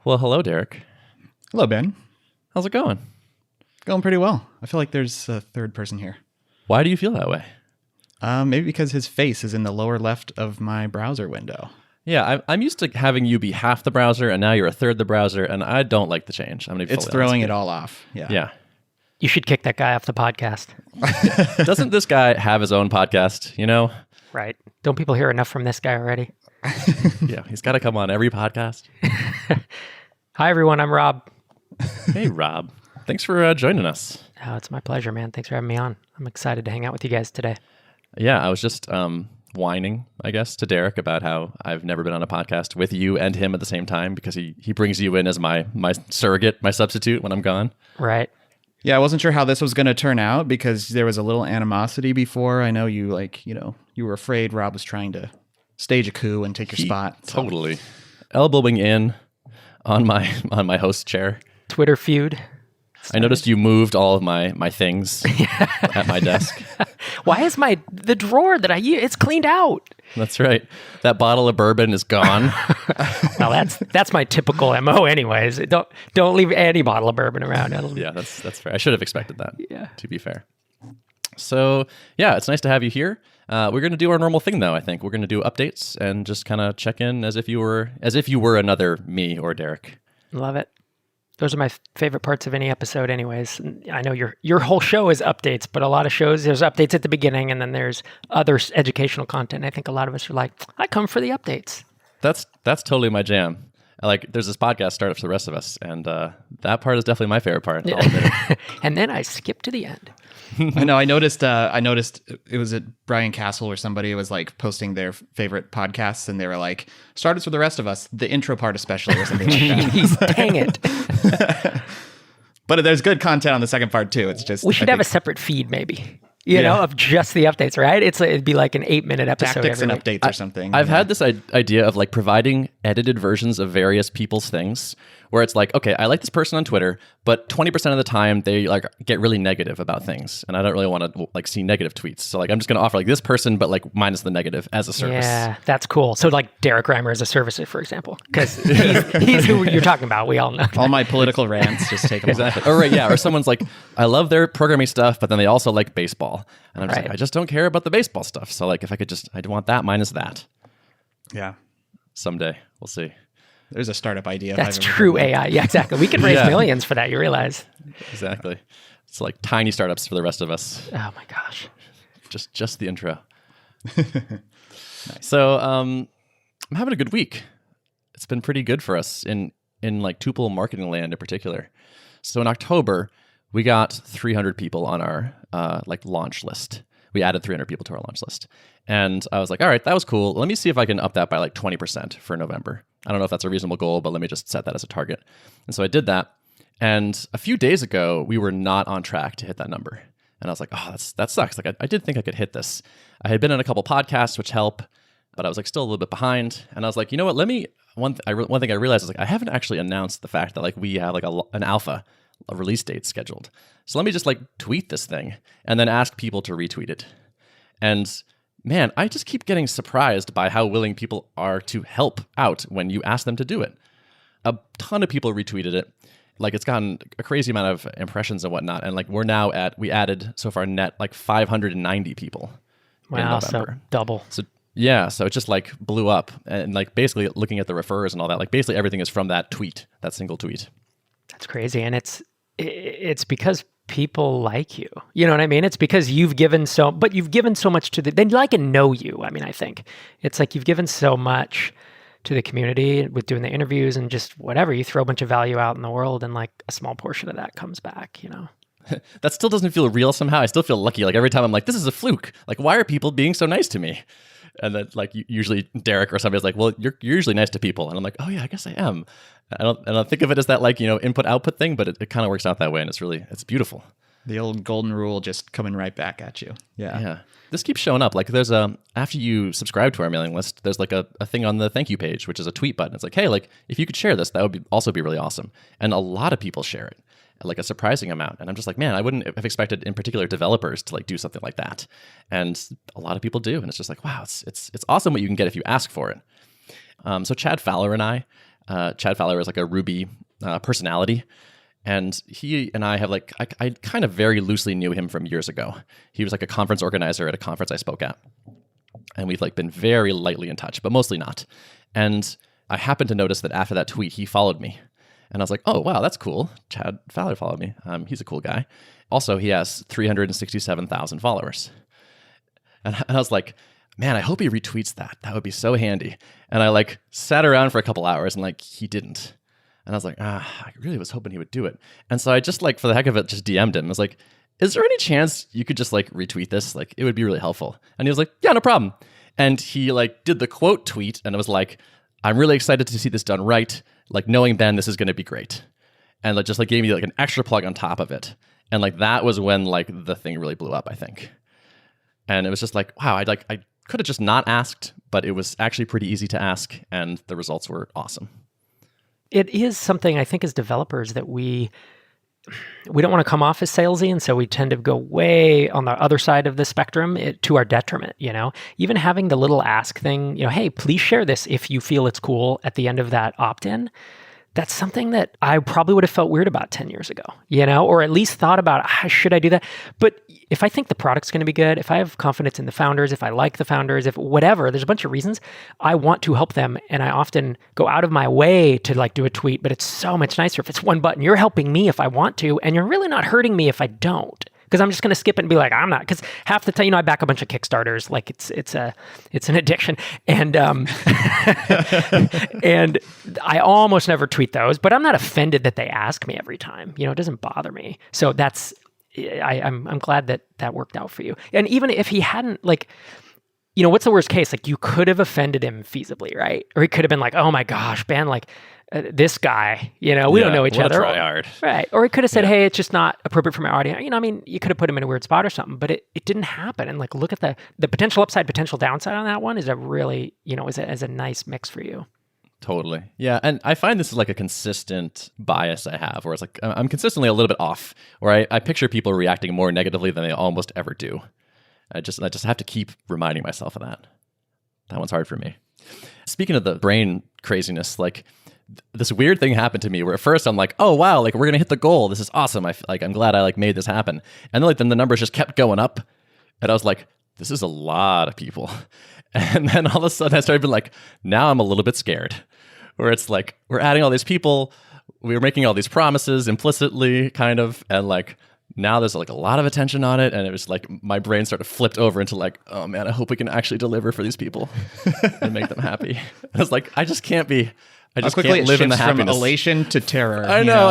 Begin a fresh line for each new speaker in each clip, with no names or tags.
Well, hello, Derrick.
Hello, Ben.
How's it going?
Going pretty well. I feel like there's a third person here.
Why do you feel that way?
Maybe because his face is in the lower left of my browser window.
Yeah, I'm used to having you be half the browser, and now you're a third the browser, and I don't like the change. I'm gonna be
It's throwing it all off. Yeah.
Yeah.
You should kick that guy off the podcast.
Doesn't this guy have his own podcast, you know?
Right. Don't people hear enough from this guy already?
Yeah, he's got to come on every podcast.
Hi, everyone. I'm Rob.
Hey, Rob. Thanks for joining us.
Oh, it's my pleasure, man. Thanks for having me on. I'm excited to hang out with you guys today.
Yeah, I was just whining, I guess, to Derrick about how I've never been on a podcast with you and him at the same time because he brings you in as my surrogate, my substitute when I'm gone.
Right.
Yeah, I wasn't sure how this was going to turn out because there was a little animosity before. I know you you were afraid Rob was trying to stage a coup and take your spot.
So. Totally. Elbowing in on my host chair.
Twitter feud.
I noticed you moved all of my things at my desk.
Why is the drawer that I use, it's cleaned out?
That's right. That bottle of bourbon is gone.
Well, that's my typical MO anyways. Don't leave any bottle of bourbon around.
Yeah, that's fair. I should have expected that, to be fair. So, yeah, it's nice to have you here. We're going to do our normal thing, though, I think. We're going to do updates and just kind of check in as if you were another me or Derrick.
Love it. Those are my favorite parts of any episode anyways. I know your whole show is updates, but a lot of shows, there's updates at the beginning and then there's other educational content. I think a lot of us are like, I come for the updates.
That's totally my jam. There's this podcast startup for the rest of us, and that part is definitely my favorite part. I'll admit it.
And then I skip to the end.
I know. I noticed it was at Brian Castle or somebody was like posting their favorite podcasts, and they were like, "Startups for the rest of us." The intro part, especially, or something like that.
Dang it!
But there's good content on the second part too. It's just
we should have a separate feed, maybe. You know, of just the updates, right? It'd be like an 8-minute episode.
Tactics and updates or something.
I've had this idea of like providing edited versions of various people's things where it's like, okay, I like this person on Twitter, but 20% of the time they like get really negative about things. And I don't really want to like see negative tweets. So like, I'm just going to offer like this person, but like minus the negative as a service.
Yeah, that's cool. So like Derrick Reimer as a service, for example, because he's who you're talking about. We all know.
All my political rants, just take them
exactly. Or right, yeah. Or someone's like, I love their programming stuff, but then they also like baseball. And I'm just like, I just don't care about the baseball stuff. So like, if I could I'd want that minus that.
Yeah.
Someday. We'll see.
There's a startup idea.
That's true AI. Yeah, exactly. We could raise millions for that, you realize.
Exactly. It's like tiny startups for the rest of us.
Oh my gosh.
Just the intro. Nice. So I'm having a good week. It's been pretty good for us in like Tuple marketing land in particular. So in October, we got 300 people on our launch list. We added 300 people to our launch list. And I was like, all right, that was cool. Let me see if I can up that by like 20% for November. I don't know if that's a reasonable goal, but let me just set that as a target. And so I did that. And a few days ago, we were not on track to hit that number. And I was like, oh, that sucks. Like I did think I could hit this. I had been on a couple podcasts, which help, but I was like still a little bit behind. And I was like, you know what? One thing I realized is like I haven't actually announced the fact that like we have like an alpha, a release date scheduled. So let me just like tweet this thing and then ask people to retweet it. And man, I just keep getting surprised by how willing people are to help out when you ask them to do it. A ton of people retweeted it. Like it's gotten a crazy amount of impressions and whatnot. And like we added so far net like 590 people.
Wow, so double.
So yeah, so it just like blew up. And like basically looking at the refers and all that, like basically everything is from that single tweet.
That's crazy. And it's because people like you. You know what I mean? It's because you've given so much to they like and know you. I mean, I think it's like you've given so much to the community with doing the interviews and just whatever. You throw a bunch of value out in the world and like a small portion of that comes back, you know?
That still doesn't feel real somehow. I still feel lucky. Like every time I'm like, this is a fluke. Like, why are people being so nice to me? And then like usually Derrick or somebody's like, well, you're usually nice to people. And I'm like, oh yeah, I guess I am. I don't think of it as that like, input output thing, but it kind of works out that way. And it's beautiful.
The old golden rule just coming right back at you. Yeah.
Yeah. This keeps showing up. Like there's after you subscribe to our mailing list, there's like a thing on the thank you page, which is a tweet button. It's like, hey, like if you could share this, that would also be really awesome. And a lot of people share it, like a surprising amount. And I'm just like, man, I wouldn't have expected in particular developers to like do something like that. And a lot of people do. And it's just like, wow, it's awesome what you can get if you ask for it. So Chad Fowler and I, Chad Fowler is like a Ruby personality. And he and I have like, I kind of very loosely knew him from years ago. He was like a conference organizer at a conference I spoke at. And we've like been very lightly in touch, but mostly not. And I happened to notice that after that tweet, he followed me. And I was like, oh, wow, that's cool. Chad Fowler followed me. He's a cool guy. Also, he has 367,000 followers. And I was like, man, I hope he retweets that. That would be so handy. And I like sat around for a couple hours and like he didn't. And I was like, I really was hoping he would do it. And so I just like, for the heck of it, just DM'd him. I was like, is there any chance you could just like retweet this? Like, it would be really helpful. And he was like, yeah, no problem. And he like did the quote tweet and it was like, I'm really excited to see this done right. Like knowing Ben, this is going to be great. And like just like gave me like an extra plug on top of it. And like that was when like the thing really blew up, I think. And it was just like, wow, I could have just not asked, but it was actually pretty easy to ask. And the results were awesome.
It is something I think as developers that we don't want to come off as salesy, and so we tend to go way on the other side of the spectrum to our detriment, you know? Even having the little ask thing, you know, hey, please share this if you feel it's cool at the end of that opt-in. That's something that I probably would have felt weird about 10 years ago, you know, or at least thought about, should I do that? But if I think the product's going to be good, if I have confidence in the founders, if I like the founders, if whatever, there's a bunch of reasons I want to help them. And I often go out of my way to like do a tweet, but it's so much nicer if it's one button. You're helping me if I want to, and you're really not hurting me if I don't. Because I'm just going to skip it and be like, I'm not. Because half the time, you know, I back a bunch of Kickstarters, like it's an addiction, and and I almost never tweet those. But I'm not offended that they ask me every time. You know, it doesn't bother me. So I'm glad that worked out for you. And even if he hadn't, like, you know, what's the worst case? Like, you could have offended him feasibly, right? Or he could have been like, oh my gosh, Ben, like. This guy, you know, we don't know each other.
Try hard.
Right. Or he could have said, hey, it's just not appropriate for my audience. You know, I mean, you could have put him in a weird spot or something, but it didn't happen. And like, look at the potential upside, potential downside on that one is a really, you know, is a nice mix for you.
Totally. Yeah. And I find this is like a consistent bias I have where it's like, I'm consistently a little bit off, where I picture people reacting more negatively than they almost ever do. I just have to keep reminding myself of that. That one's hard for me. Speaking of the brain craziness, like, this weird thing happened to me where at first I'm like, oh wow, like we're gonna hit the goal. This is awesome. I'm glad I like made this happen. And then the numbers just kept going up, and I was like, this is a lot of people. And then all of a sudden I started being like, now I'm a little bit scared. Where it's like we're adding all these people, we were making all these promises implicitly, kind of, and like now there's like a lot of attention on it, and it was like my brain sort of flipped over into like, oh man, I hope we can actually deliver for these people and make them happy. I was like, I just can't live in the happiness.
From elation to terror.
I know.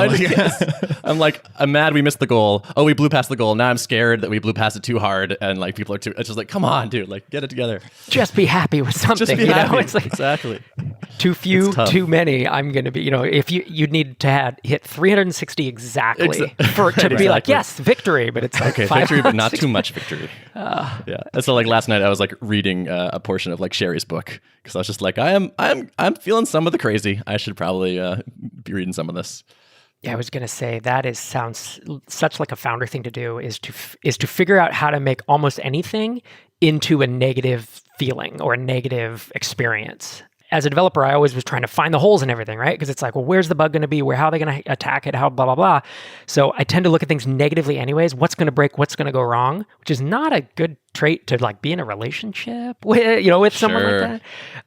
I'm like, I'm mad we missed the goal. Oh, we blew past the goal. Now I'm scared that we blew past it too hard, and like people are too. It's just like, come on, dude, like get it together.
Just be happy with something.
Just be happy.
Know? It's like,
exactly.
Too few, too many. I'm going to be. You know, if you'd need to hit 360 exactly to be like, yes, victory. But it's like
okay, victory, but not too much victory. Yeah. And so like last night I was like reading a portion of like Sherry's book because I was just like, I'm feeling some of the crazy. I should probably be reading some of this.
Yeah, I was going to say that sounds such like a founder thing to do is to figure out how to make almost anything into a negative feeling or a negative experience. As a developer, I always was trying to find the holes in everything, right? Because it's like, well, where's the bug going to be? How are they going to attack it? How blah, blah, blah. So I tend to look at things negatively anyways. What's going to break? What's going to go wrong? Which is not a good trait to like be in a relationship with someone like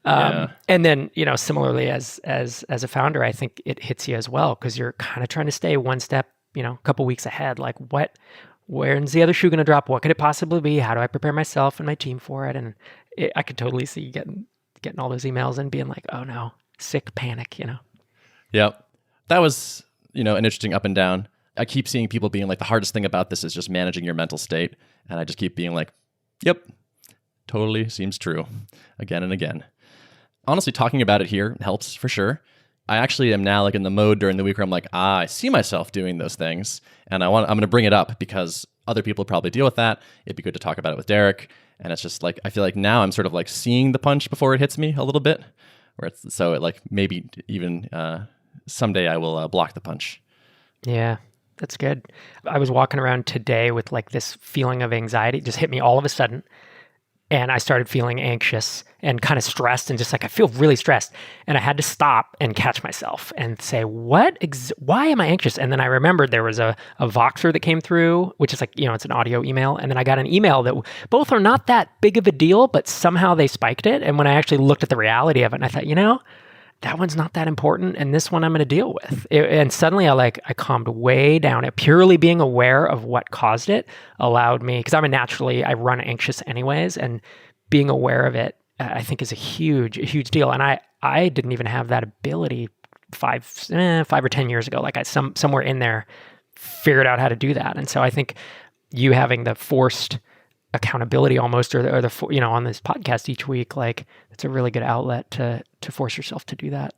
that. And then, you know, similarly as a founder, I think it hits you as well because you're kind of trying to stay one step, you know, a couple weeks ahead. Like where's the other shoe going to drop? What could it possibly be? How do I prepare myself and my team for it? And I could totally see getting all those emails and being like, oh no, sick panic, you know?
Yep. That was, you know, an interesting up and down. I keep seeing people being like, the hardest thing about this is just managing your mental state. And I just keep being like, yep, totally seems true again and again. Honestly, talking about it here helps for sure. I actually am now like in the mode during the week where I'm like, I see myself doing those things. And I'm going to bring it up because other people probably deal with that. It'd be good to talk about it with Derrick. And it's just like, I feel like now I'm sort of like seeing the punch before it hits me a little bit. So it like maybe even someday I will block the punch.
Yeah, that's good. I was walking around today with like this feeling of anxiety. It just hit me all of a sudden. And I started feeling anxious and kind of stressed and just like, I feel really stressed. And I had to stop and catch myself and say, why am I anxious? And then I remembered there was a Voxer that came through, which is like, it's an audio email. And then I got an email that both are not that big of a deal, but somehow they spiked it. And when I actually looked at the reality of it, and I thought, that one's not that important, and this one I'm going to deal with. And suddenly I calmed way down. Purely being aware of what caused it allowed me, because I run anxious anyways, and being aware of it, I think is a huge deal. And I didn't even have that ability 5 or 10 years ago. Like somewhere in there figured out how to do that. And so I think you having the forced accountability almost, or the on this podcast each week, like it's a really good outlet to force yourself to do that.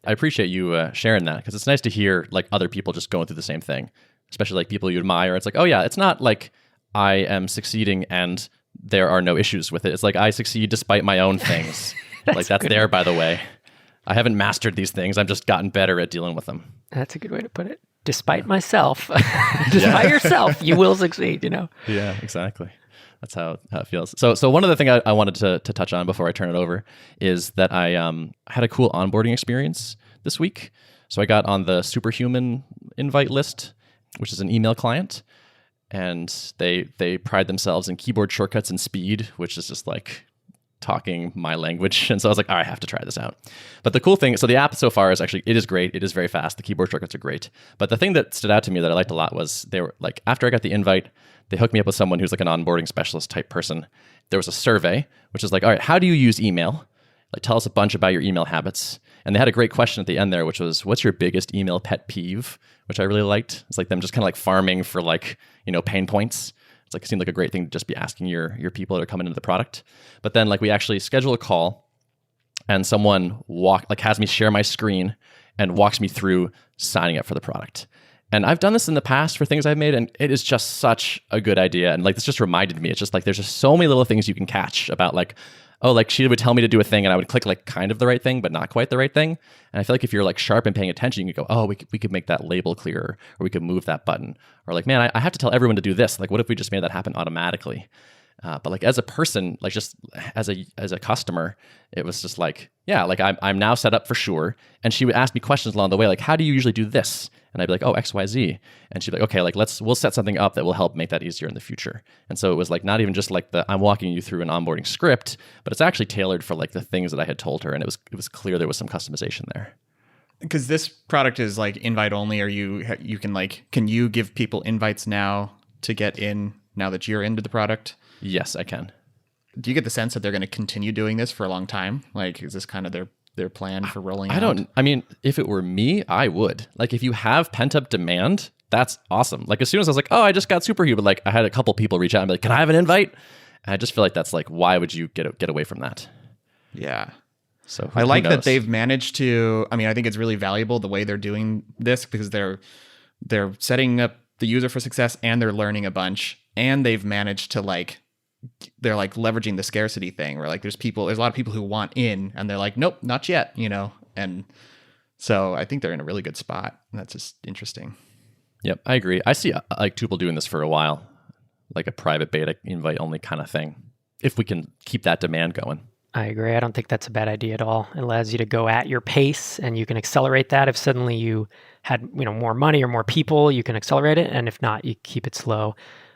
I appreciate you sharing that, because it's nice to hear like other people just going through the same thing, especially like people you admire. It's like, oh yeah, it's not like I am succeeding and there are no issues with it. It's like I succeed despite my own things. that's there, by the way. I haven't mastered these things. I've just gotten better at dealing with them.
That's a good way to put it. Despite myself, despite yourself, you will succeed,
Yeah, exactly. That's how it feels. So one of the things I wanted to touch on before I turn it over is that I had a cool onboarding experience this week. So I got on the Superhuman invite list, which is an email client, and they pride themselves in keyboard shortcuts and speed, which is just like talking my language. And so I was like, all right, I have to try this out. But the cool thing, so the app so far is actually, it is great. It is very fast. The keyboard shortcuts are great. But the thing that stood out to me that I liked a lot was they were like, after I got the invite, they hooked me up with someone who's like an onboarding specialist type person. There was a survey, which is like, all right, how do you use email? Like, tell us a bunch about your email habits. And they had a great question at the end there, which was, what's your biggest email pet peeve? Which I really liked. It's like them just kind of like farming for like, pain points. It's like, it seemed like a great thing to just be asking your people that are coming into the product. But then like we actually schedule a call, and someone has me share my screen and walks me through signing up for the product. And I've done this in the past for things I've made, and it is just such a good idea. And like, this just reminded me, it's just like, there's just so many little things you can catch about like, oh, like she would tell me to do a thing and I would click like kind of the right thing, but not quite the right thing. And I feel like if you're like sharp and paying attention, you can go, oh, we could make that label clearer, or we could move that button, or like, man, I have to tell everyone to do this. Like, what if we just made that happen automatically? But like as a person, like just as a customer, it was just like, yeah, like I'm now set up for sure. And she would ask me questions along the way, like, how do you usually do this? And I'd be like, oh, X, Y, Z. And she'd be like, okay, like we'll set something up that will help make that easier in the future. And so it was like not even just like I'm walking you through an onboarding script, but it's actually tailored for like the things that I had told her. And it was clear there was some customization there.
Because this product is like invite only, or you can you give people invites now to get in now that you're into the product?
Yes, I can.
Do you get the sense that they're going to continue doing this for a long time? Like, is this kind of their plan for rolling out?
I mean, if it were me, I would. Like, if you have pent-up demand, that's awesome. Like, as soon as I was like, oh, I just got Superhuman, like, I had a couple people reach out and be like, can I have an invite? And I just feel like that's like, why would you get away from that?
Yeah.
So
I like that they've managed to, I think it's really valuable the way they're doing this, because they're setting up the user for success and they're learning a bunch, and they've managed to they're like leveraging the scarcity thing where like there's a lot of people who want in and they're like, nope, not yet, and so I think they're in a really good spot. And that's just interesting.
Yep, I agree. I see like Tuple doing this for a while, like a private beta invite only kind of thing, if we can keep that demand going.
I agree. I don't think that's a bad idea at all. It allows you to go at your pace, and you can accelerate that. If suddenly you had more money or more people, you can accelerate it, and if not, you keep it slow.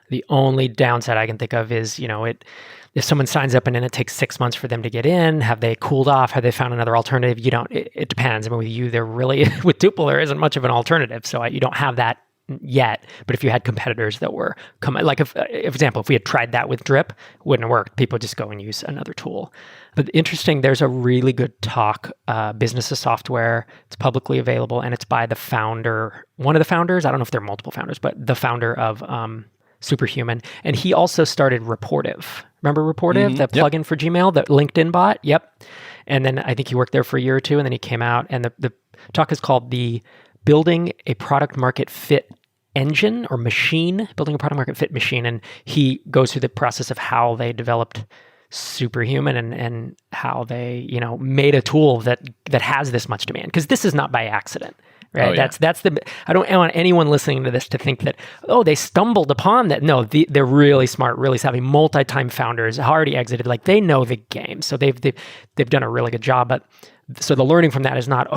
The only downside I can think of is, if someone signs up and then it takes 6 months for them to get in, have they cooled off? Have they found another alternative? It depends. I mean, with you, with Tuple, there isn't much of an alternative. So you don't have that yet. But if you had competitors that were like, for example, if we had tried that with Drip, it wouldn't have worked. People just go and use another tool. But interesting, there's a really good talk, Business of Software. It's publicly available, and it's by the founder, one of the founders. I don't know if there are multiple founders, but the founder of Superhuman. And he also started Reportive. Remember Reportive,
Mm-hmm.
the plugin for Gmail, the LinkedIn bot? Yep. And then I think he worked there for a year or two, and then he came out, and the talk is called the Building a Product Market Fit Engine or Machine, Building a Product Market Fit Machine. And he goes through the process of how they developed Superhuman and how they, made a tool that has this much demand. Because this is not by accident. right?
Oh, yeah.
That's the. I don't want anyone listening to this to think that they stumbled upon that. No, they're really smart, really savvy, multi-time founders, already exited. Like they know the game, so they've done a really good job. But so the learning from that is not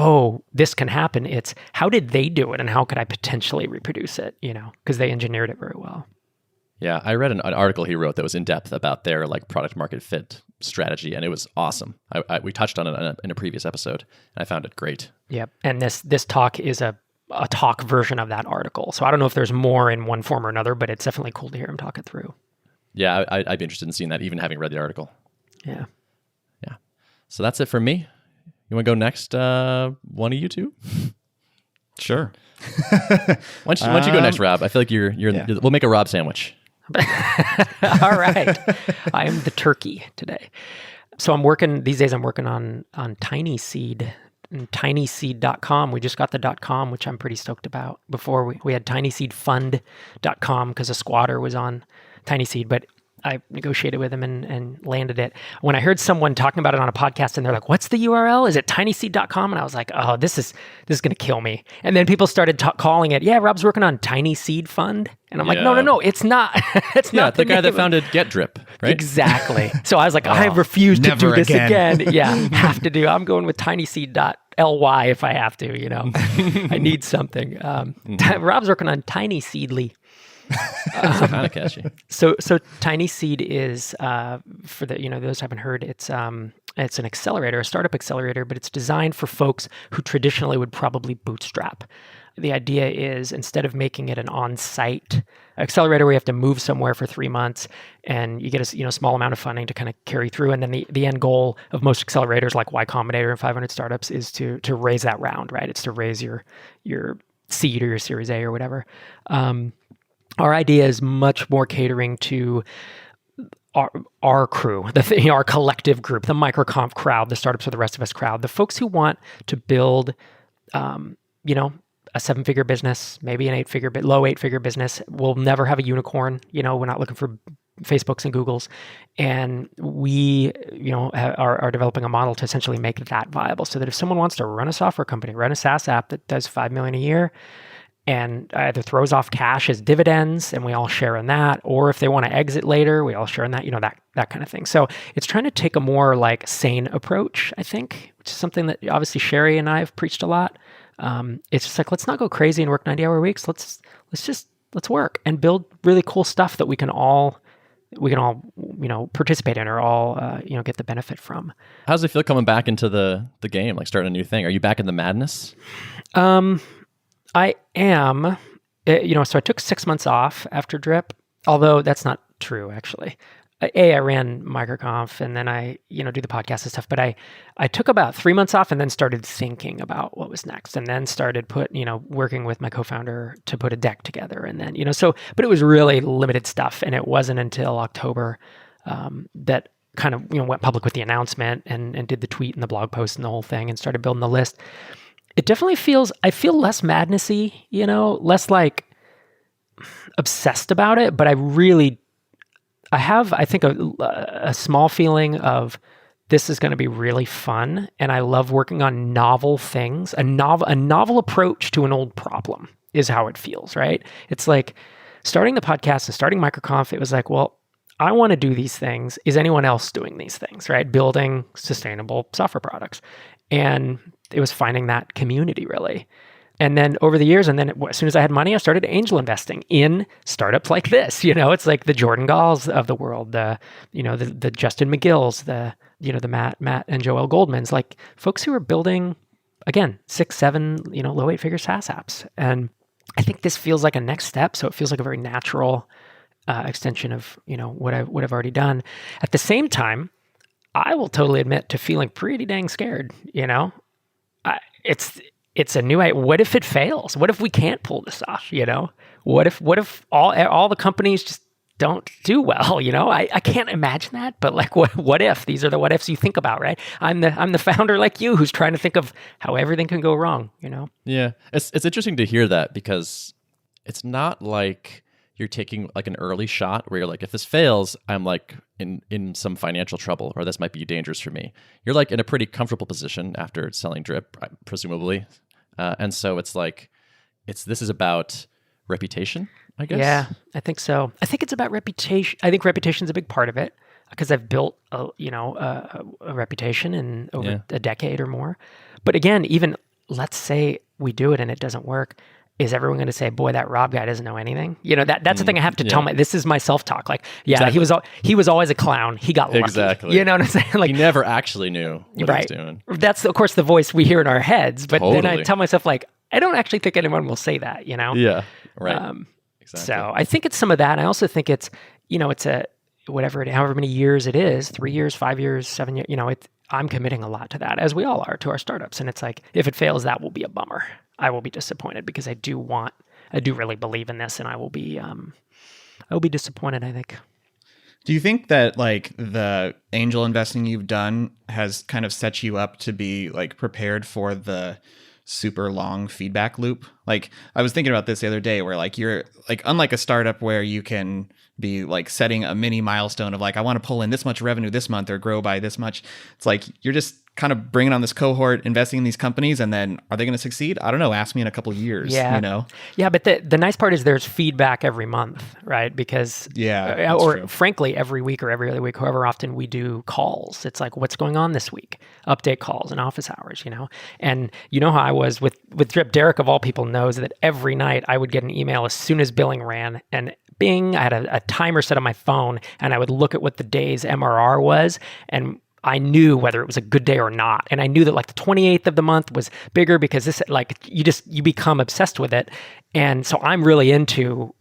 this can happen. It's how did they do it, and how could I potentially reproduce it? Because they engineered it very well.
Yeah, I read an article he wrote that was in depth about their like product market fit strategy, and it was awesome. We touched on it in a previous episode, and I found it great.
Yep, and this talk is a talk version of that article. So I don't know if there's more in one form or another, but it's definitely cool to hear him talk it through.
Yeah, I'd be interested in seeing that, even having read the article.
Yeah.
So that's it for me. You want to go next? One of you two?
Sure.
Why don't you go next, Rob? I feel like we'll make a Rob sandwich.
All right. I am the turkey today. So these days I'm working on TinySeed and TinySeed.com. We just got the .com, which I'm pretty stoked about. Before we had TinySeedFund.com because a squatter was on TinySeed, but I negotiated with him and landed it. When I heard someone talking about it on a podcast and they're like, what's the URL? Is it TinySeed.com? And I was like, oh, this is going to kill me. And then people started calling it, yeah, Rob's working on TinySeed Fund. And I'm like, no, it's not. It's not
the guy that founded GetDrip, right?
Exactly. So I was like, I refuse to do this again. Yeah, have to do. I'm going with TinySeed.ly if I have to, I need something. Rob's working on TinySeedly.
Kind of catchy.
So TinySeed is for those who haven't heard, it's an accelerator, a startup accelerator, but it's designed for folks who traditionally would probably bootstrap. The idea is instead of making it an on-site accelerator where you have to move somewhere for 3 months and you get a small amount of funding to kind of carry through, and then the end goal of most accelerators like Y Combinator and 500 Startups is to raise that round, right? It's to raise your seed or your Series A or whatever. Our idea is much more catering to our crew, our collective group, the microconf crowd, the startups for the rest of us crowd, the folks who want to build, a 7-figure business, maybe an low 8-figure business. We'll never have a unicorn. We're not looking for Facebooks and Googles, and we, are developing a model to essentially make that viable, so that if someone wants to run a software company, run a SaaS app that does $5 million a year, and either throws off cash as dividends and we all share in that, or if they want to exit later, we all share in that, that kind of thing. So it's trying to take a more like sane approach, I think, which is something that obviously Sherry and I have preached a lot. It's just like, let's not go crazy and work 90-hour weeks. Let's work and build really cool stuff that we can all participate in or all, get the benefit from.
How does it feel coming back into the game, like starting a new thing? Are you back in the madness?
I am, so I took 6 months off after Drip, although that's not true, actually. I ran MicroConf and then I, do the podcast and stuff, but I took about 3 months off and then started thinking about what was next, and then started working with my co-founder to put a deck together. And then, but it was really limited stuff. And it wasn't until October that kind of, went public with the announcement and did the tweet and the blog post and the whole thing and started building the list. It definitely I feel less madnessy, less like obsessed about it, but I have, I think, a small feeling of this is going to be really fun. And I love working on novel things. A novel approach to an old problem is how it feels, right? It's like starting the podcast and starting MicroConf, it was like, well, I want to do these things. Is anyone else doing these things, right? Building sustainable software products. And it was finding that community, really. And then over the years, and then as soon as I had money, I started angel investing in startups like this. It's like the Jordan Galls of the world, the Justin McGills, the Matt and Joel Goldmans, like folks who are building, again, 6, 7, low 8-figure SaaS apps. And I think this feels like a next step. So it feels like a very natural extension of, what I've already done. At the same time, I will totally admit to feeling pretty dang scared. It's a new. What if it fails? What if we can't pull this off? What if all the companies just don't do well? I can't imagine that. But like, what if? These are the what ifs you think about, right? I'm the founder like you who's trying to think of how everything can go wrong.
Yeah, it's interesting to hear that, because it's not like you're taking like an early shot where you're like, if this fails, I'm like in some financial trouble, or this might be dangerous for me. You're like in a pretty comfortable position after selling Drip, presumably. And so it's like, this is about reputation, I guess.
Yeah, I think so. I think it's about reputation. I think reputation's a big part of it because I've built a reputation in over a decade or more. But again, even let's say we do it and it doesn't work. Is everyone going to say, boy, that Rob guy doesn't know anything? That's the thing I have to tell this is my self-talk. Like, exactly. he was always a clown. He got lucky.
Exactly.
You know what I'm saying? Like,
he never actually knew what he was doing.
That's, of course, the voice we hear in our heads. But then I tell myself, like, I don't actually think anyone will say that,
Yeah, right. Exactly.
So I think it's some of that. And I also think it's, it's a, however many years it is, 3 years, 5 years, 7 years, I'm committing a lot to that, as we all are, to our startups. And it's like, if it fails, that will be a bummer. I will be disappointed because I do really believe in this, and I will be disappointed, I think.
Do you think that like the angel investing you've done has kind of set you up to be like prepared for the super long feedback loop? Like I was thinking about this the other day where like you're like, unlike a startup where you can be like setting a mini milestone of like, I want to pull in this much revenue this month or grow by this much. It's like, you're just kind of bringing on this cohort, investing in these companies, and then are they going to succeed? I don't know. Ask me in a couple of years,
Yeah, but the nice part is there's feedback every month, right? Because, or frankly, every week or every other week, however often we do calls, it's like, what's going on this week? Update calls and office hours, And you know how I was with Drip. Derrick, of all people, knows that every night I would get an email as soon as billing ran, and bing, I had a timer set on my phone, and I would look at what the day's MRR was, and I knew whether it was a good day or not. And I knew that like the 28th of the month was bigger because this, like, you become obsessed with it. And so I'm really into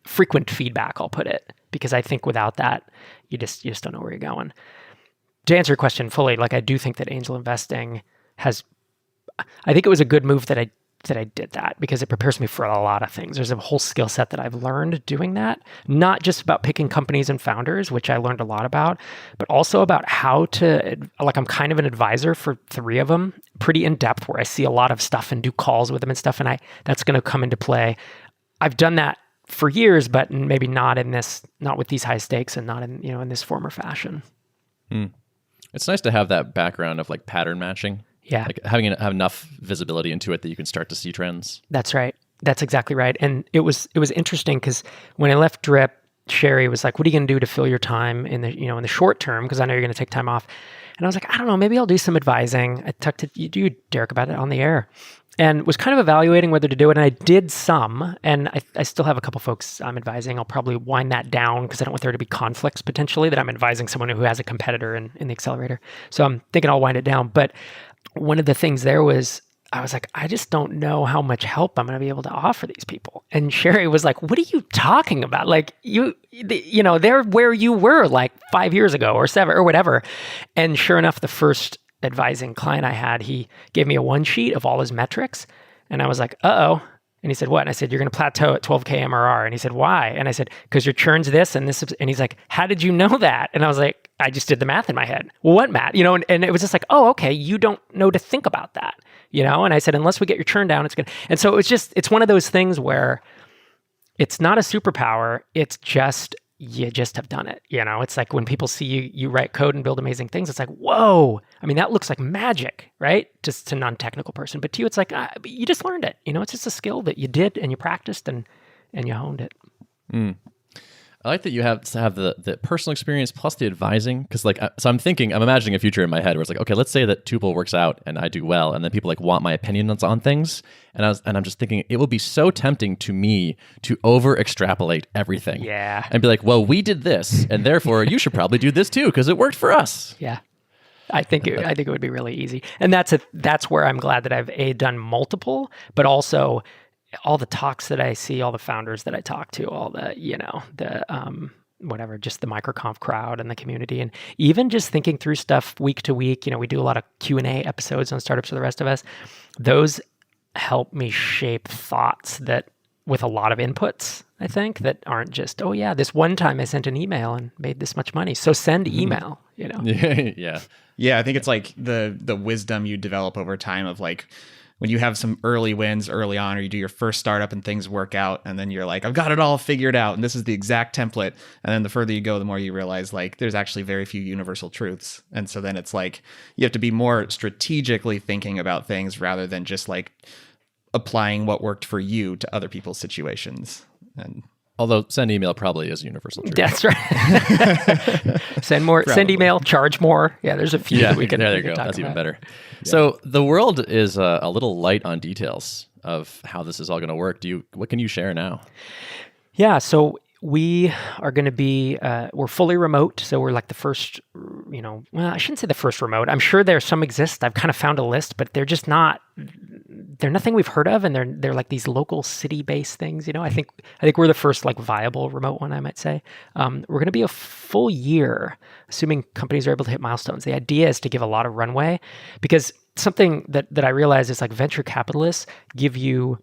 frequent feedback, I'll put it, because I think without that, you just don't know where you're going. To answer your question fully, like, I do think that angel investing I think it was a good move that I did that, because it prepares me for a lot of things. There's a whole skill set that I've learned doing that, not just about picking companies and founders, which I learned a lot about, but also about how to, like, I'm kind of an advisor for 3 of them, pretty in depth, where I see a lot of stuff and do calls with them and stuff. And that's going to come into play. I've done that for years, but maybe not with these high stakes, and not in, in this form or fashion.
It's nice to have that background of like pattern matching.
Yeah.
Like have enough visibility into it that you can start to see trends.
That's right. That's exactly right. And it was interesting because when I left Drip, Sherry was like, what are you going to do to fill your time in the short term? Because I know you're going to take time off. And I was like, I don't know, maybe I'll do some advising. I talked to you, Derrick, about it on the air, and was kind of evaluating whether to do it. And I did some, and I still have a couple folks I'm advising. I'll probably wind that down because I don't want there to be conflicts potentially that I'm advising someone who has a competitor in the accelerator. So I'm thinking I'll wind it down. But one of the things there was, I was like, I just don't know how much help I'm going to be able to offer these people. And Sherry was like, what are you talking about? Like, they're where you were like 5 years ago or 7 or whatever. And sure enough, the first advising client I had, he gave me a one sheet of all his metrics. And I was like, uh-oh. And he said, what? And I said, you're going to plateau at 12K MRR. And he said, why? And I said, because your churn's this and this. And he's like, how did you know that? And I was like, I just did the math in my head. Well, what math? And it was just like, oh, okay, you don't know to think about that. And I said, unless we get your churn down, it's good. And so it's one of those things where it's not a superpower. It's just, you just have done it. It's like when people see you write code and build amazing things, it's like, whoa. I mean, that looks like magic, right? Just to a non-technical person. But to you, it's like, you just learned it. It's just a skill that you did and you practiced and you honed it.
I like that you have to have the personal experience plus the advising, because so I'm imagining a future in my head where it's like, okay, let's say that Tuple works out and I do well, and then people like want my opinions on things, and I'm just thinking it will be so tempting to me to over extrapolate everything, and be like, well, we did this, and therefore you should probably do this too because it worked for us.
Yeah. I think it would be really easy, and that's where I'm glad that I've done multiple, but also all the talks that I see, all the founders that I talk to, all the, whatever, just the microconf crowd and the community, and even just thinking through stuff week to week, we do a lot of Q&A episodes on startups for the rest of us. Those help me shape thoughts that with a lot of inputs, I think, that aren't just, oh yeah, this one time I sent an email and made this much money, so send email,
Yeah.
Yeah, I think it's like the wisdom you develop over time of like, when you have some early wins early on, or you do your first startup and things work out, and then you're like, I've got it all figured out, and this is the exact template. And then the further you go, the more you realize like there's actually very few universal truths. And so then it's like you have to be more strategically thinking about things rather than just like applying what worked for you to other people's situations. And
although send email probably is universal truth.
That's right. Send email, charge more. Yeah, there's a few that we can.
There you go. That's even better. Yeah. So the world is a little light on details of how this is all going to work. What can you share now?
Yeah, so we are going to be, we're fully remote. So we're like the first, well, I shouldn't say the first remote. I'm sure there's some exist. I've kind of found a list, but they're just not, they're nothing we've heard of. And they're like these local city-based things. I think we're the first like viable remote one, I might say. We're going to be a full year, assuming companies are able to hit milestones. The idea is to give a lot of runway, because something that I realize is like venture capitalists give you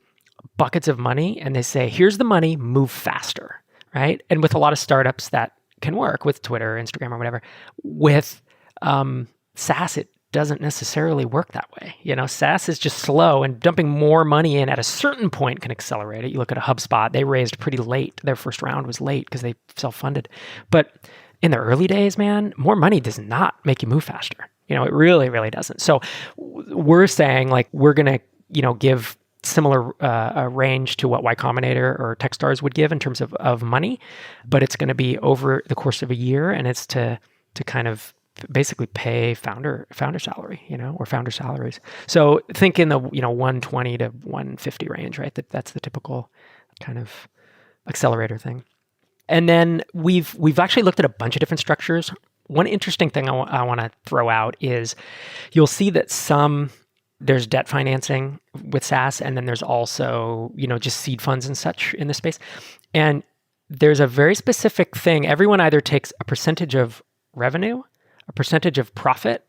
buckets of money and they say, here's the money, move faster. Right. And with a lot of startups that can work with Twitter, Instagram, or whatever. With SaaS, it doesn't necessarily work that way. SaaS is just slow, and dumping more money in at a certain point can accelerate it. You look at a HubSpot, they raised pretty late. Their first round was late because they self-funded. But in the early days, man, more money does not make you move faster. It really, really doesn't. So we're saying like we're going to, give similar range to what Y Combinator or Techstars would give in terms of money, but it's going to be over the course of a year, and it's to kind of basically pay founder salary, or founder salaries. So think in the 120 to 150 range, right? That's the typical kind of accelerator thing. And then we've actually looked at a bunch of different structures. One interesting thing I want to throw out is you'll see that there's debt financing with SaaS, and then there's also, just seed funds and such in this space. And there's a very specific thing. Everyone either takes a percentage of revenue, a percentage of profit,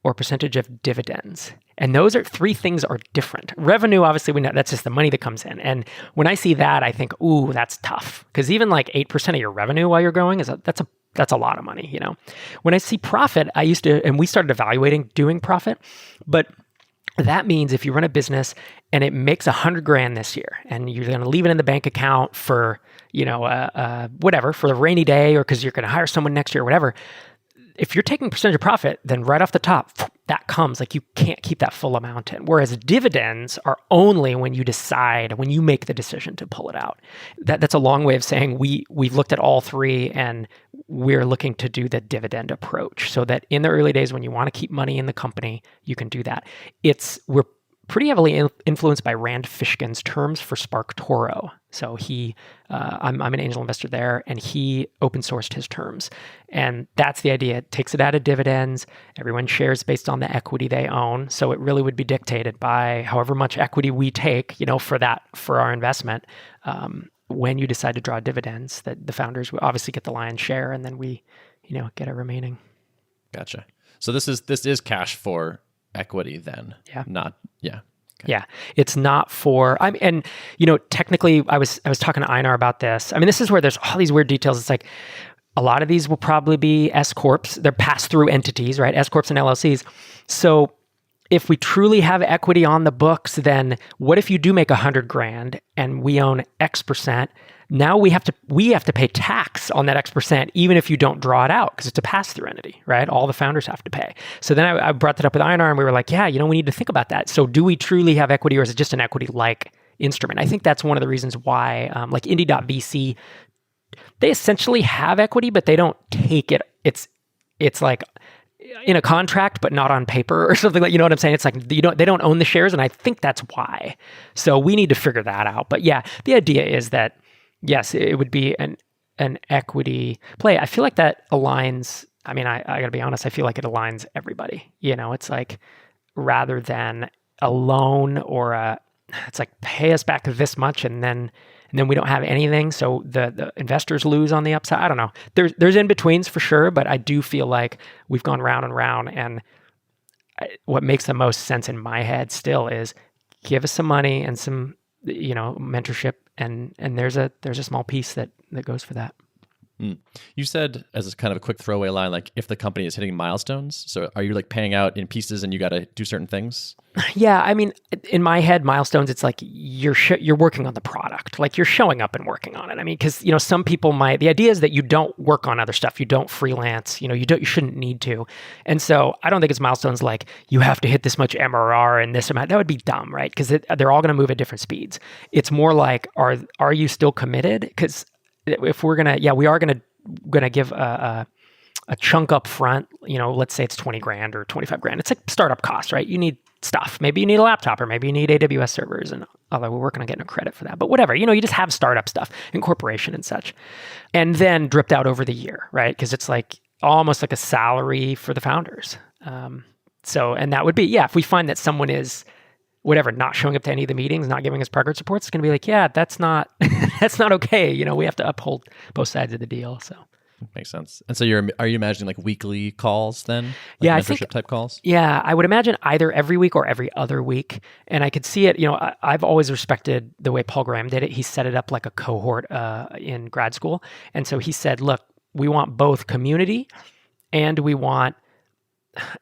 or a percentage of dividends. And those three things are different. Revenue, obviously, we know that's just the money that comes in. And when I see that, I think, ooh, that's tough. Because even like 8% of your revenue while you're growing, that's a lot of money, When I see profit, and we started evaluating doing profit, but that means if you run a business and it makes $100,000 this year, and you're going to leave it in the bank account for, whatever, for a rainy day, or because you're going to hire someone next year or whatever, if you're taking percentage of profit, then right off the top, that comes, like you can't keep that full amount in. Whereas dividends are only when you make the decision to pull it out. That's a long way of saying we've looked at all three, and we're looking to do the dividend approach, so that in the early days when you want to keep money in the company, you can do that. We're pretty heavily influenced by Rand Fishkin's terms for SparkToro. So I'm an angel investor there, and he open sourced his terms. And that's the idea. It takes it out of dividends. Everyone shares based on the equity they own. So it really would be dictated by however much equity we take, for our investment. When you decide to draw dividends, that the founders will obviously get the lion's share, and then we, get a remaining.
Gotcha. So this is cash for equity then.
Yeah.
Yeah. Okay.
Yeah. It's not for, technically I was talking to Einar about this. I mean, this is where there's all these weird details. It's like a lot of these will probably be S Corps. They're pass-through entities, right? S Corps and LLCs. So if we truly have equity on the books, then what if you do make $100,000 and we own X%? Now we have to pay tax on that X%, even if you don't draw it out, because it's a pass-through entity, right? All the founders have to pay. So then I brought that up with Einar, and we were like, yeah, we need to think about that. So do we truly have equity, or is it just an equity-like instrument? I think that's one of the reasons why, like Indie.vc, they essentially have equity, but they don't take it. It's like in a contract, but not on paper or something like, you know what I'm saying? It's like they don't own the shares, and I think that's why. So we need to figure that out. But yeah, the idea is that yes, it would be an equity play. I feel like that aligns. I mean, I got to be honest. I feel like it aligns everybody. It's like rather than a loan or it's like pay us back this much, and then we don't have anything. So the investors lose on the upside. I don't know. There's in betweens for sure, but I do feel like we've gone round and round. And what makes the most sense in my head still is give us some money and some mentorship. And there's a small piece that goes for that.
You said, as a kind of a quick throwaway line, like if the company is hitting milestones. So are you like paying out in pieces and you got to do certain things?
Yeah, I mean, in my head, milestones, it's like you're working on the product, like you're showing up and working on it. I mean, because some people the idea is that you don't work on other stuff, you don't freelance, you shouldn't need to, and so I don't think it's milestones like you have to hit this much MRR and this amount. That would be dumb, right? Because they're all going to move at different speeds. It's more like are you still committed? Because if we are gonna give a chunk up front, let's say it's 20 grand or 25 grand. It's like startup costs, right? You need stuff. Maybe you need a laptop or maybe you need AWS servers. And although we're working on getting a credit for that, but whatever, you just have startup stuff, incorporation and such. And then dripped out over the year, right? Because it's like almost like a salary for the founders. And that would be, if we find that someone is not showing up to any of the meetings, not giving us progress reports, it's going to be like, that's not, that's not okay. We have to uphold both sides of the deal. So.
Makes sense. And so are you imagining like weekly calls then? Like
yeah,
mentorship type calls?
Yeah, I would imagine either every week or every other week. And I could see it, I've always respected the way Paul Graham did it. He set it up like a cohort in grad school. And so he said, look, we want both community and we want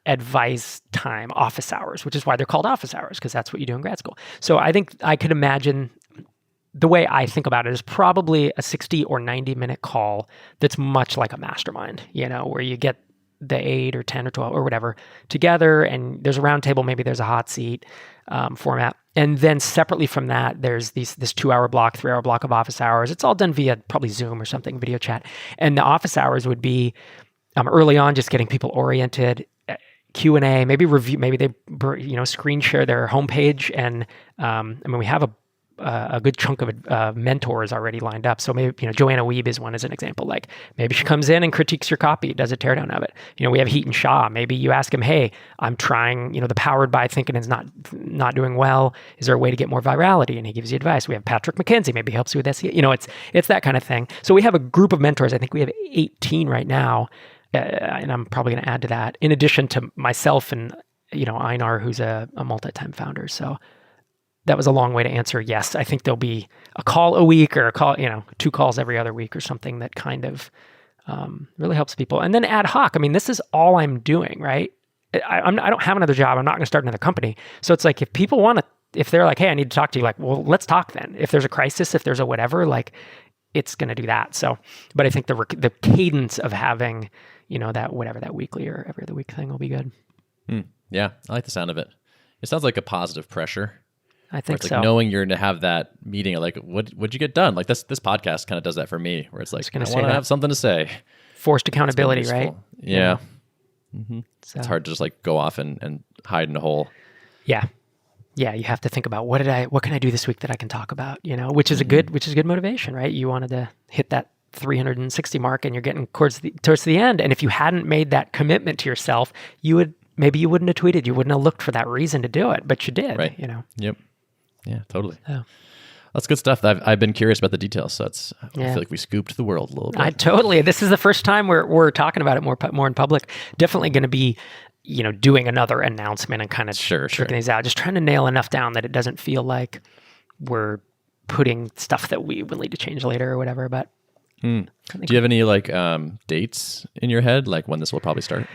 advice time, office hours, which is why they're called office hours, because that's what you do in grad school. So I think I could imagine the way I think about it is probably a 60 or 90-minute call that's much like a mastermind, where you get the 8 or 10 or 12 or whatever together and there's a round table, maybe there's a hot seat format. And then separately from that, there's this 2-hour block, 3-hour block of office hours. It's all done via probably Zoom or something, video chat. And the office hours would be early on, just getting people oriented, Q&A, maybe review, maybe they screen share their homepage. And we have a good chunk of mentors already lined up. So maybe, Joanna Wiebe is one as an example. Like maybe she comes in and critiques your copy, does a teardown of it. We have Heaton Shaw. Maybe you ask him, hey, I'm trying, the powered by thinking is not doing well. Is there a way to get more virality? And he gives you advice. We have Patrick McKenzie. Maybe he helps you with SEO. It's that kind of thing. So we have a group of mentors. I think we have 18 right now. And I'm probably going to add to that in addition to myself and, Einar, who's a multi-time founder. So that was a long way to answer yes. I think there'll be a call a week or a call, 2 calls every other week or something that kind of really helps people. And then ad hoc. I mean, this is all I'm doing, right? I don't have another job. I'm not going to start another company. So it's like if people want to, if they're like, hey, I need to talk to you, like, well, let's talk then. If there's a crisis, if there's a whatever, like it's going to do that. So, but I think the cadence of having, that weekly or every other week thing will be good.
Yeah, I like the sound of it. It sounds like a positive pressure.
I think
it's
so.
Like knowing you're going to have that meeting, like what'd you get done? Like this podcast kind of does that for me, where it's like I want to have something to say.
Forced accountability, right?
Yeah. Mm-hmm. So. It's hard to just like go off and hide in a hole.
Yeah. Yeah, you have to think about what can I do this week that I can talk about, which is good motivation, right? You wanted to hit that 360 mark and you're getting towards the end. And if you hadn't made that commitment to yourself, you wouldn't have tweeted, you wouldn't have looked for that reason to do it, but you did,
right.
Yep.
Yeah, totally. So. That's good stuff. I've been curious about the details, so I feel like we scooped the world a little bit.
This is the first time we're talking about it more in public. Definitely going to be, doing another announcement and kind of tricking these out, just trying to nail enough down that it doesn't feel like we're putting stuff that we will need to change later or whatever. But
do you have any like dates in your head, like when this will probably start?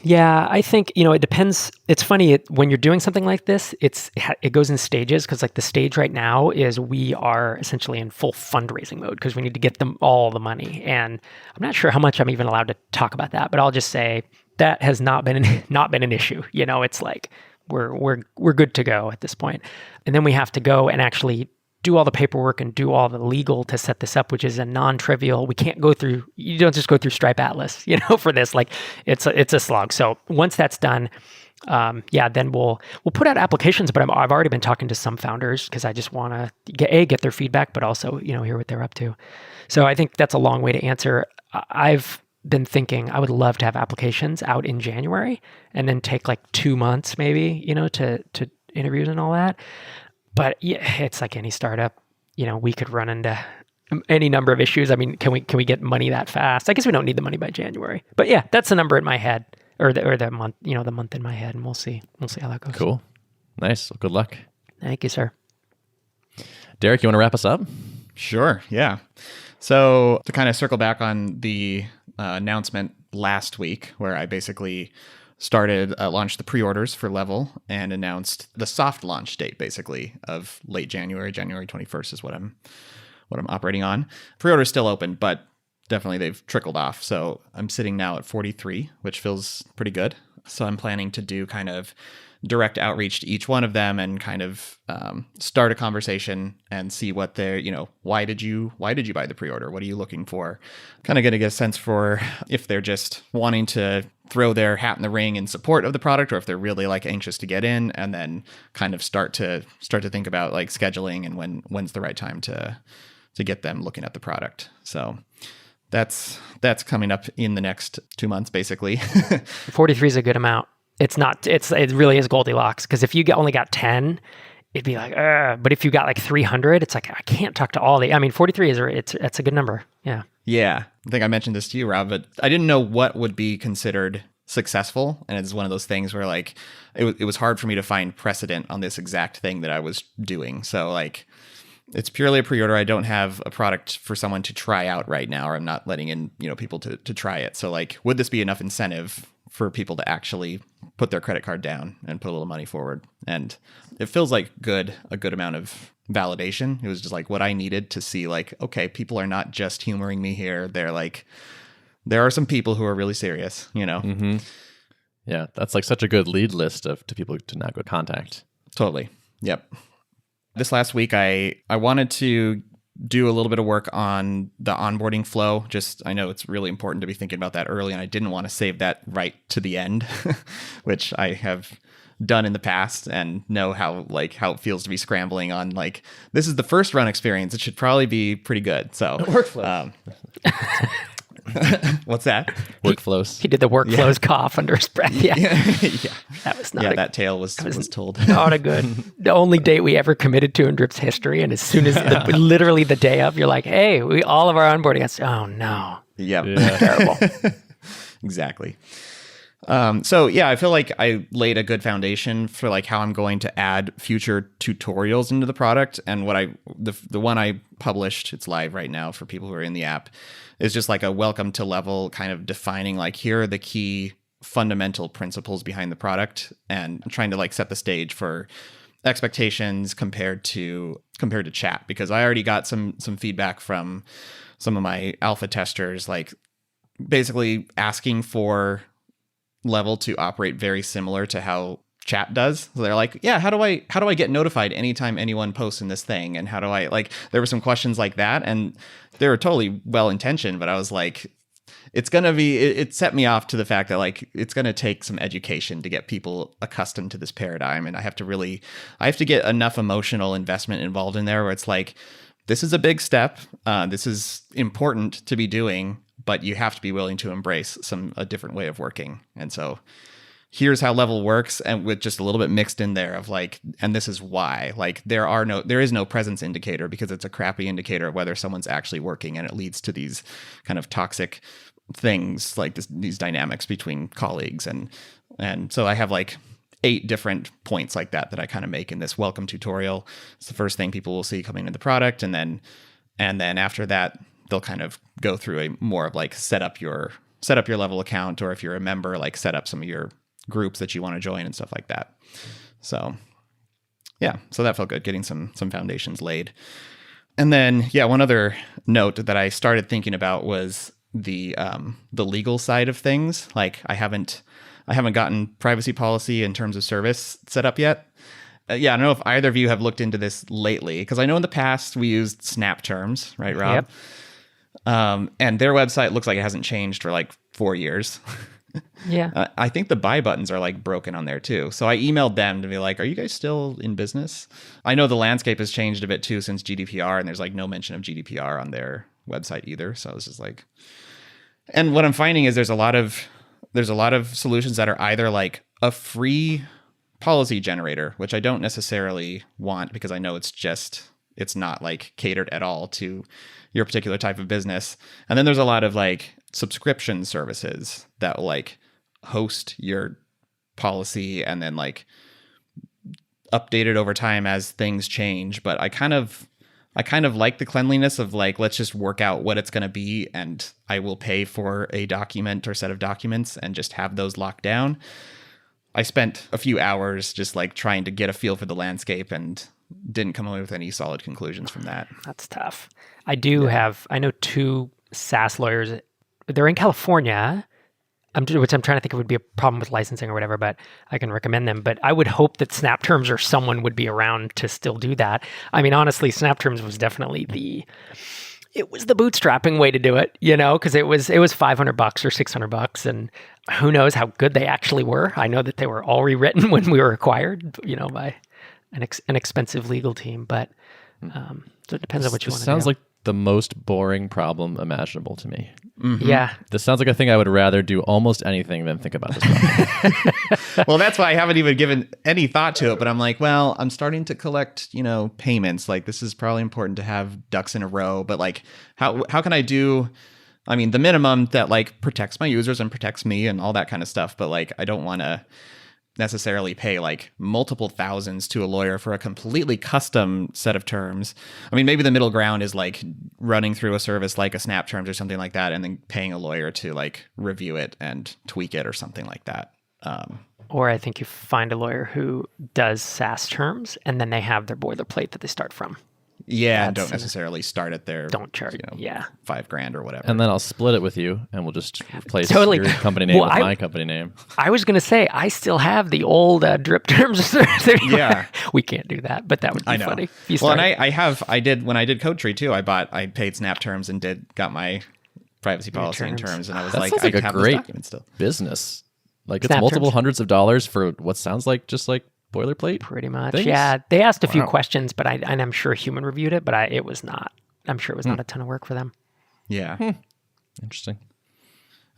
Yeah, I think, it depends. It's funny, when you're doing something like this, it goes in stages, because like the stage right now is we are essentially in full fundraising mode because we need to get them all the money. And I'm not sure how much I'm even allowed to talk about that, but I'll just say that has not been an issue. It's like we're good to go at this point. And then we have to go and actually do all the paperwork and do all the legal to set this up, which is a non-trivial. You don't just go through Stripe Atlas, for this. Like it's a slog. So once that's done, then we'll put out applications. But I've already been talking to some founders because I just want to get their feedback, but also hear what they're up to. So I think that's a long way to answer. I've been thinking I would love to have applications out in January and then take like 2 months maybe, to interviews and all that. But yeah, it's like any startup, we could run into any number of issues. I mean, can we get money that fast? I guess we don't need the money by January. But yeah, that's the number in my head, or the month, the month in my head, and we'll see how that goes.
Cool. Nice. Well, good luck.
Thank you, sir.
Derrick, you want to wrap us up?
Sure. Yeah. So to kind of circle back on the announcement last week, where I basically launched the pre-orders for Level and announced the soft launch date, basically, of late January. January 21st is what I'm operating on. Pre-order is still open, but definitely they've trickled off. So I'm sitting now at 43, which feels pretty good. So I'm planning to do kind of direct outreach to each one of them and kind of start a conversation and see what they're, why did you buy the pre-order? What are you looking for? Kind of going to get a sense for if they're just wanting to throw their hat in the ring in support of the product, or if they're really like anxious to get in, and then kind of start to think about like scheduling and when's the right time to get them looking at the product. So that's coming up in the next 2 months, basically.
43 is a good amount. It really is Goldilocks, because if you only got 10, it'd be like, but if you got like 300, it's like, I can't talk to all 43 it's a good number. Yeah.
Yeah. I think I mentioned this to you, Rob, but I didn't know what would be considered successful. And it's one of those things where like, it was hard for me to find precedent on this exact thing that I was doing. So like, it's purely a pre-order. I don't have a product for someone to try out right now, or I'm not letting in, people to try it. So like, would this be enough incentive for people to actually put their credit card down and put a little money forward? And it feels like a good amount of validation. It was just like what I needed to see, like, okay, people are not just humoring me here. They're like, there are some people who are really serious,
Mm-hmm. Yeah, that's like such a good lead list to people to now go contact.
Totally. Yep. This last week, I wanted to do a little bit of work on the onboarding flow. I know it's really important to be thinking about that early, and I didn't want to save that right to the end, which I have done in the past and know how it feels to be scrambling on like, this is the first run experience. It should probably be pretty good. So
workflow.
What's that?
Workflows.
He did the workflows cough under his breath. Yeah.
Yeah.
That was not
that tale was told.
Not a good. The only date we ever committed to in Drip's history. And as soon as literally the day of, you're like, hey, all of our onboarding. Oh no.
Yep.
Yeah.
Terrible.
Exactly. So yeah, I feel like I laid a good foundation for like how I'm going to add future tutorials into the product. And the one I published, it's live right now for people who are in the app, is just like a welcome to Level, kind of defining like, here are the key fundamental principles behind the product, and trying to like set the stage for expectations compared to chat, because I already got some feedback from some of my alpha testers, like basically asking for Level to operate very similar to how chat does. So they're like, yeah, how do I get notified anytime anyone posts in this thing? And how do I, like, there were some questions like that, and they were totally well-intentioned, but I was like, it set me off to the fact that like, it's going to take some education to get people accustomed to this paradigm. And I have to get enough emotional investment involved in there where it's like, this is a big step. This is important to be doing, but you have to be willing to embrace a different way of working. And so here's how Level works, and with just a little bit mixed in there of like, and this is why, like, there is no presence indicator, because it's a crappy indicator of whether someone's actually working, and it leads to these kind of toxic things, like these dynamics between colleagues. And so I have like 8 different points like that I kind of make in this welcome tutorial. It's the first thing people will see coming into the product. And then after that, they'll kind of go through a more of like set up your Level account, or if you're a member, like set up some of your groups that you want to join and stuff like that. So yeah, so that felt good, getting some foundations laid. And then yeah, one other note that I started thinking about was the legal side of things. Like I haven't gotten privacy policy in terms of service set up yet. Yeah, I don't know if either of you have looked into this lately, because I know in the past we used Snap Terms, right, Rob?
Yep.
And their website looks like it hasn't changed for like 4 years.
Yeah.
I think the buy buttons are like broken on there too. So I emailed them to be like, are you guys still in business? I know the landscape has changed a bit too since GDPR, and there's like no mention of GDPR on their website either. So I was just like, and what I'm finding is there's a lot of solutions that are either like a free policy generator, which I don't necessarily want, because I know it's not like catered at all to your particular type of business. And then there's a lot of like subscription services that will like host your policy and then like update it over time as things change. But I kind of I kind of like the cleanliness of like, let's just work out what it's going to be, and I will pay for a document or set of documents and just have those locked down. I spent a few hours just like trying to get a feel for the landscape and didn't come away with any solid conclusions from that.
That's tough. I know 2 SaaS lawyers. They're in California, which I'm trying to think it would be a problem with licensing or whatever, but I can recommend them. But I would hope that Snap Terms or someone would be around to still do that. I mean, honestly, Snap Terms was definitely the bootstrapping way to do it, because it was $500 or $600, and who knows how good they actually were. I know that they were all rewritten when we were acquired, by an expensive legal team. But so it depends on what you want to do.
Sounds like the most boring problem imaginable to me.
Mm-hmm. Yeah.
This sounds like a thing I would rather do almost anything than think about this problem.
Well, that's why I haven't even given any thought to it, but I'm like, well, I'm starting to collect, payments. Like, this is probably important to have ducks in a row, but like, how can I do, the minimum that like protects my users and protects me and all that kind of stuff. But like, I don't want to necessarily pay like multiple thousands to a lawyer for a completely custom set of terms. Maybe the middle ground is like running through a service like a Snap Terms or something like that, and then paying a lawyer to like review it and tweak it or something like that.
Or I think you find a lawyer who does SaaS terms, and then they have their boilerplate that they start from.
Yeah, and don't necessarily start at their
don't charge. $5,000
or whatever.
And then I'll split it with you, and we'll just replace your company name with my company name.
I was going to say, I still have the old drip terms.
Yeah,
we can't do that, but that would be funny.
Well, and I did when I did CodeTree too. I paid Snap Terms and got my privacy policy and terms, and I was
that sounds like a great business. Like, it's multiple hundreds of dollars for what sounds like just like boilerplate?
Pretty much,
things?
yeah. They asked a few questions, but I'm sure a human reviewed it, but it was not. I'm sure it was not a ton of work for them.
Yeah.
Interesting.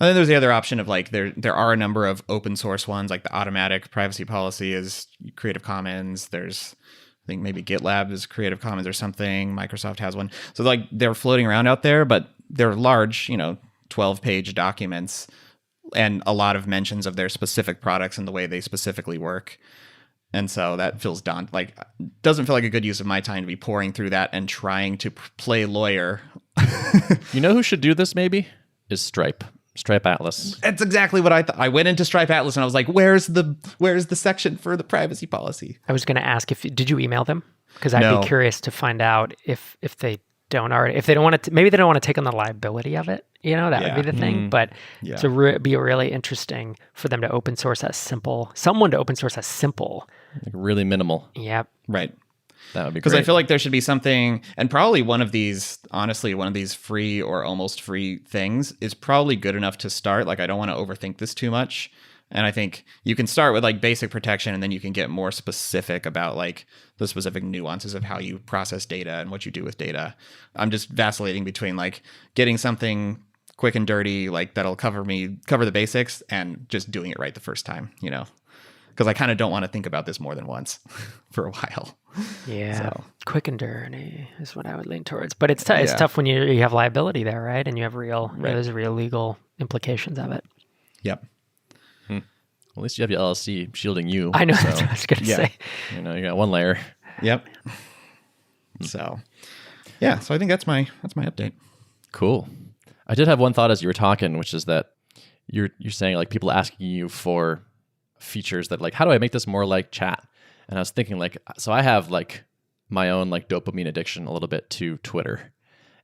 And then there's the other option of like, there are a number of open source ones, like the automatic privacy policy is Creative Commons. There's, I think maybe GitLab is Creative Commons or something. Microsoft has one. So like, they're floating around out there, but they're large, 12-page documents and a lot of mentions of their specific products and the way they specifically work. And so that feels doesn't feel like a good use of my time to be pouring through that and trying to play lawyer.
You know who should do this maybe? Is Stripe Atlas.
That's exactly what I thought. I went into Stripe Atlas and I was like, where's the section for the privacy policy?
I was going to ask did you email them? Because I'd be curious to find out if they don't already, if they don't want to, maybe they don't want to take on the liability of it. That would be the thing. But to be really interesting for them to open source someone to open source as simple.
Like really minimal.
Yep.
Right.
That would be great.
Because I feel like there should be something, and probably one of these free or almost free things is probably good enough to start. Like, I don't want to overthink this too much. And I think you can start with like basic protection, and then you can get more specific about like the specific nuances of how you process data and what you do with data. I'm just vacillating between like getting something quick and dirty, like that'll cover the basics, and just doing it right the first time, because I kind of don't want to think about this more than once for a while.
Yeah. So. Quick and dirty is what I would lean towards. But it's tough when you have liability there, right? And you have there's real legal implications of it.
Yep.
Well, at least you have your LLC shielding you.
I know, that's what I was going to say.
You got one layer.
Yep. So, yeah. So I think that's my update.
Cool. I did have one thought as you were talking, which is that you're saying like people asking you for features that like, how do I make this more like chat? And I was thinking like, so I have like my own like dopamine addiction a little bit to Twitter.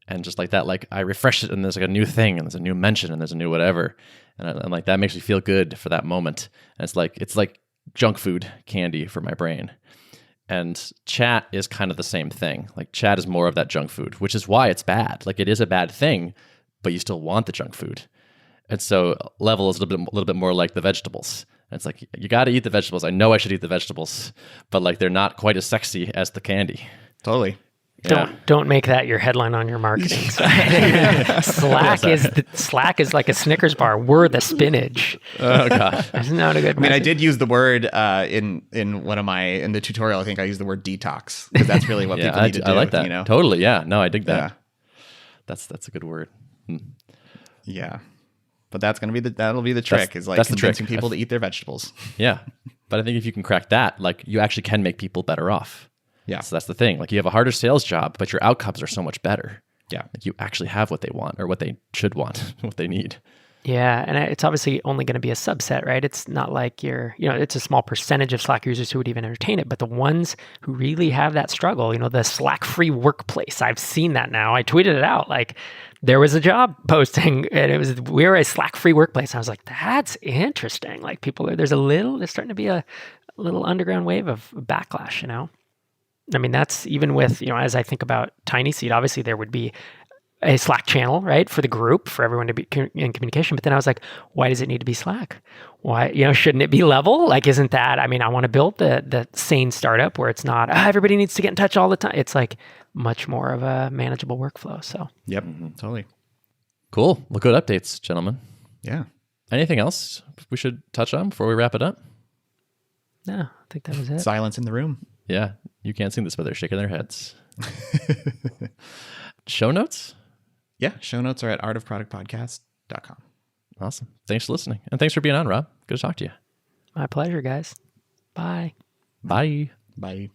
And just like that, like I refresh it and there's like a new thing and there's a new mention and there's a new whatever. And I'm like, that makes me feel good for that moment. And it's like junk food candy for my brain. And chat is kind of the same thing. Like chat is more of that junk food, which is why it's bad. Like it is a bad thing, but you still want the junk food. And so level is a little bit more like the vegetables. And it's like, you got to eat the vegetables. I know I should eat the vegetables, but like they're not quite as sexy as the candy.
Totally.
Yeah.
Don't make that your headline on your marketing side. Slack is like a Snickers bar. We're the spinach.
Oh gosh,
that's not a good.
I mean, I did use the word in the tutorial. I think I used the word detox because that's really what people need to do.
I like that. Totally. Yeah. No, I dig that. Yeah. That's a good word.
Yeah, but that'll be the trick. Is like
that's
convincing people to eat their vegetables.
Yeah, but I think if you can crack that, like you actually can make people better off.
Yeah.
So that's the thing. Like you have a harder sales job, but your outcomes are so much better.
Yeah.
Like you actually have what they want or what they should want, what they need.
Yeah, and it's obviously only going to be a subset, right? It's not like it's a small percentage of Slack users who would even entertain it, but the ones who really have that struggle, the Slack-free workplace, I've seen that now. I tweeted it out, like there was a job posting and we're a Slack-free workplace. I was like, that's interesting. Like there's starting to be a little underground wave of backlash, I mean, that's even with, as I think about TinySeed, obviously there would be a Slack channel, right, for the group, for everyone to be in communication. But then I was like, why does it need to be Slack? Why, shouldn't it be level? Like, isn't that, I want to build the sane startup where it's not, everybody needs to get in touch all the time. It's like much more of a manageable workflow. So,
Yep, totally.
Cool. Well, good updates, gentlemen.
Yeah.
Anything else we should touch on before we wrap it up?
No, I think that was it.
Silence in the room.
Yeah. You can't see this, but they're shaking their heads. Show notes?
Yeah. Show notes are at artofproductpodcast.com.
Awesome. Thanks for listening. And thanks for being on, Rob. Good to talk to you.
My pleasure, guys. Bye.
Bye.
Bye.